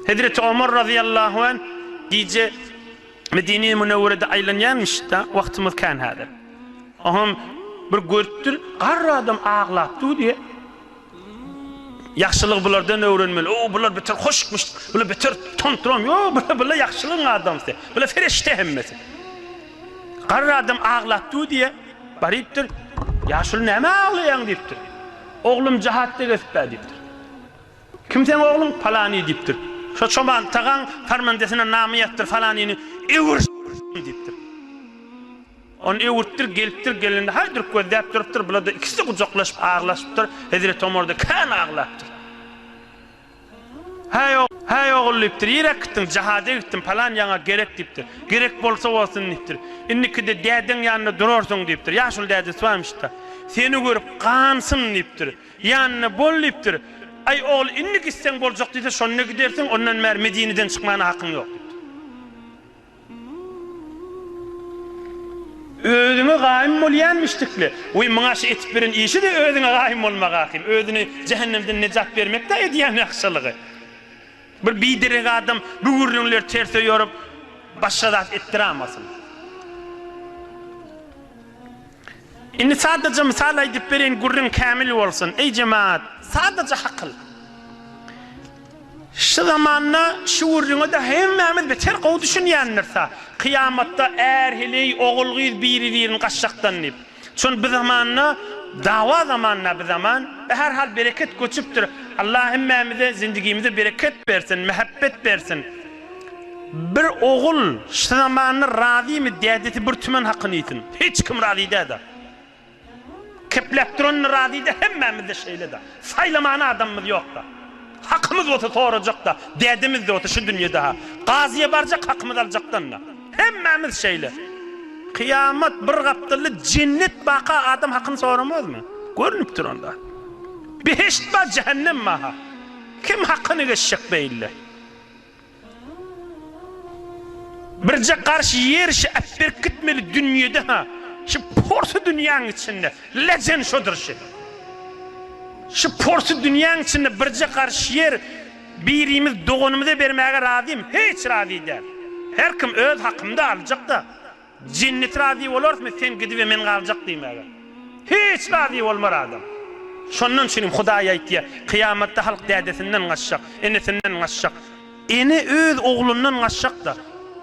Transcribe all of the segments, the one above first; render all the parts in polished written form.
Hazreti Ömer radıyallahu anh gece Medine-i Münevvere'de aylanyanmış da vaktimiz kan hada. Aham bir görüttür, qarra adam ağlaptı diye. Yaxşılık bulardan öğrenmeli. O bular beter hoşmuş, bular beter tonturam. Yo bular yaxşılığın adamsı. Bular ferişte hemmesi. Qarra adam ağlaptı diye bariptir. Yaşıl näme ağlayan diptir. Oğlum cihatta geçip diptir. Kim sen oğlum falani diptir. Şu çoban tağan farmandesine namı yaptır falanini evir diptir. Onu evurttir, geliptir, gelinde haydır gözlep duruptur. Burada ikisi de kucaklaşıp ağlaşıptır. Hazreti Ömer'de kan ağlaptır. Hay oğul diptir. Yere gittin, cihada gittin, falan yana gerek diptir. Gerek bolsa olsun diptir. İnniki de dədin yanına durursun diptir. Yaşıl dədi suamış da. Seni görüp kansın diptir. Yanına bol diptir. Ay oğul innik isten bolacak deyse şonuna gidersin, ondan mer Medine'den çıkmana hakkın yok. Özüne gaim bolyanmıştıklı. Oy mınaş etip birin işi de özüne gaim olmak hakim. Özüne cehennemden necat vermek de ediyen yakşılığı. Bir bidirek adam bu ürünler terse yorup başladat ettiramazsın. İnni sadece misal edip birin gurrun kamil olsun. Ey cemaat, sadece hakıl. Şu zamanla şu ürünü de hemmemiz beter qow düşünýänlersa, kıyamatta erhiley oğulgyz biri-birini gaşşakdan nip. Şon bu zamanla dawa zamanna bu zaman her hal bereket göçüpdir. Allah hemmemize zindigimize bereket bersin, muhabbet bersin. Bir oğul şu zamanla razı mi dədeti bir tümen hakkını itin. Hiç kim razı dädi. Keplep duran razı da hemmemize şeyle de. Saylamana adamımız yok da. Hakkımız olsa soracak da, derdimiz de olsa şu dünyada ha. Gaziye baracak, hakkımız alacaktan da. Hemmemiz şeyle. Kıyamet bir kaptırlı cennet baka adam hakkını soramaz mı? Görünüp duranda. Beheşt var, cehennem mi ha? Kim hakkını geçecek beyle? Birce karşı yer işi epper gitmeli dünyada ha. Şu porsu dünyanın içinde. Lecen şudur şey. Şu porsu dünyanın içinde birce karşı yer birimiz doğunumuza vermeye razıyım. Hiç razı değil. Her kim öz hakkımda alacak da cennet razı olur mu sen gidip men kalacak demeye. Hiç razı olmar adam. Şondan için Hudaya aytıyor. Kıyamette halk dədesinden kaçacak, enesinden kaçacak. Ene öz oğlundan kaçacak da.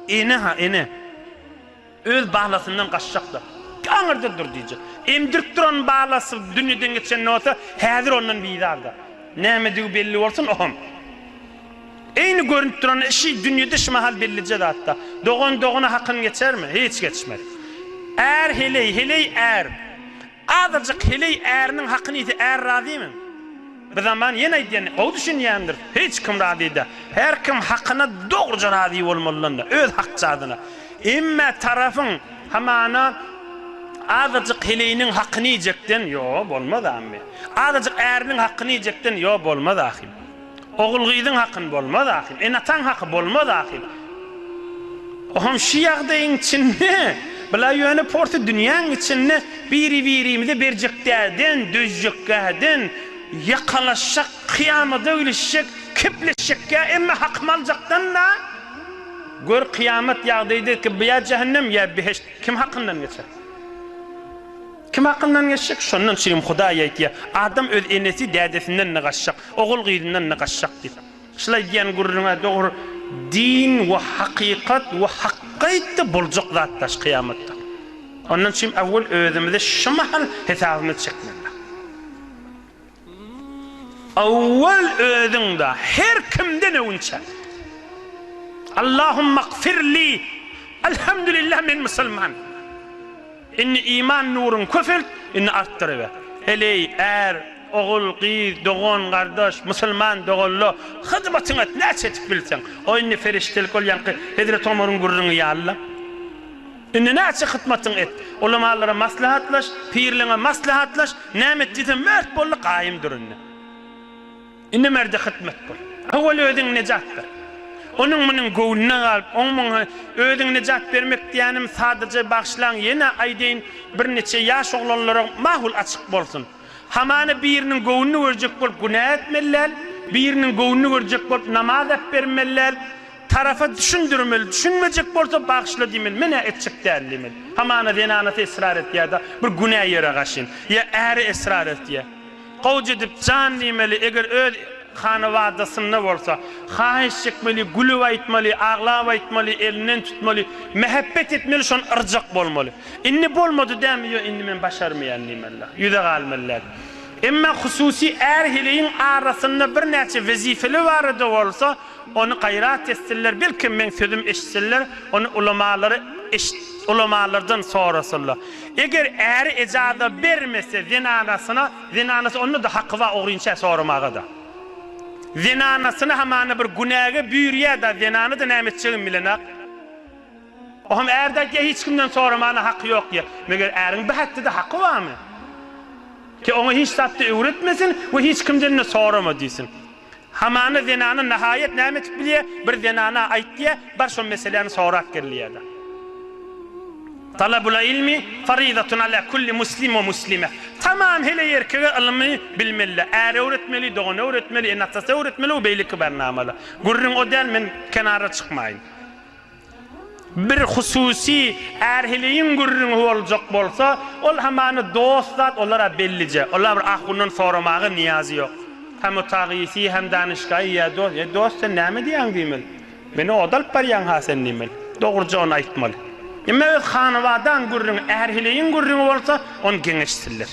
Ene. Öz bağlasından kaçacak da. Anırda dur diyecek. Emdirip duran bağlası dünyadan geçen ne olsa hazır ondan bidarda. Näme belli olsun ohum. Eyni görünüp duran işi dünyada şu mahal bellice de hatta. Doğuna hakkın geçer mi? Hiç geçmez. Heley azıcık heley erinin hakkını iti razı mı? Bu zaman yine diyen o düşünüyendir. Hiç kim razı değil. Her kim hakkına doğruca razı olmalıdır. Öz hakkı adına. İmme tarafın hamana azıcık heleyinin hakkını yiyecektin, yok olmaz ammi. Azıcık erinin hakkını yiyecektin, yok olmaz ahim. Oğulgıydın hakkın olmaz ahim. Enatan hakkı olmaz ahim. Ohum şu yağdayın içinde, bila yönü portu dünyanın içinde birimize berceklerden, dözceklerden, yakalaşacak, kıyamada ölüşecek, kipleşecek ya, emme hakkım alacaktan da gör kıyamet yağdaydı ki ya cehennem ya beheşt, kim hakkından geçer? Kim hakkından geçecek? Şondan şirim Hudaya aytıyor. Adam öz enesi dədesinden ne kaçacak, oğul gıydinden ne kaçacak deyip. Şulay diyen gurruna doğru din ve hakikat ve hakkaydı bulacak zattaş kıyamette. Ondan şirim evvel özümüzde şu mahal hesabını çekmeli. Evvel özünde her kimden önce Allahümme gfirli, elhamdülillah men Müslüman. İnni iman nurun küfür, inni arttırıver. Heley, oğul, kız, doğun, kardeş, Müslüman, doğullu, hizmetin et, ne çetip bilsen. O inni feriştelik ol yankı, Hazreti Ömer'in gurrunu ya Allah. İnni ne çe hizmetin et. Ulamalara maslahatlaş, pirline maslahatlaş, nemet dizin mert bollu qaim durunne. İnni merde hizmet bol. Evvel ödün necattır. Onun bunun gönlüne alıp, onun özüne necat vermek diyenim sadece bağışlan yine aydeyin bir neçe yaş oğlanlara mahul açık bolsun. Hamana birinin gönlünü verecek bol günah etmeliler, birinin göwnüni görjek bolup namaz ep bermeliler. Tarafa düşündürmeli, düşünmeyecek bolsa bağışla diýmeli, mene etçik däl diýmeli. Hamana denanata esrar et ýa-da bir günah ýere gaşyn, ýa äri esrar et ýa. Gowj edip jan diýmeli, eger öz hanawadasyna bolsa, haýyş çekmeli, gülüp aýtmaly, aglap aýtmaly, elinden tutmaly, mehebbet etmeli, şon ırjak bolmaly. Inni bolmady dämi, ýa inni men başarmaýan diýmeli. Ýüze galmalylar. Emma hususi erhiliğin arasında bir näçe vazifeli barada bolsa, onu gayrat etsinler, belki men sözüm eşitsinler, onu ulamalardan sorasınlar. Eger eri ecada bermese zinanası onu da hakkı var oğrinçe sormağı da. Zinanasını hamana bir günaha büyürüye da zinanı da nämetçiğin bilenak. O hem erdeki hiç kimden sormağına hakkı yok ya. Meger erin bir hattı da hakkı var mı? Ki onu hiç sattı öğretmesin ve hiç kimden ne sorma diyorsun. Hamana zinanı nihayet nämet biliye, bir zinana ait diye bar şu meseleni sorak gerliye da. Talabul ilmi faridatun ala kulli muslim ve muslime. Tamam hele yerkege ilmi bilmeli. Eğer öğretmeli, doğunu öğretmeli, enatası öğretmeli ve beylik bernamalı. Gurrun o del men kenara çıkmayın. Bir hususi erhiliğin gurrun olacak bolsa, ol hamanı dostlar olara bellice. Olar bir ahunun sormağı niyazi yok. Hem otağisi hem danışgahı ya dost sen näme diýen diýmel. Meni odal paryan ha sen diýmel. Dogurca onu aýtmaly. Emme hanwadan gurrun erhiliğin gurrun bolsa, onu geňeşdirler.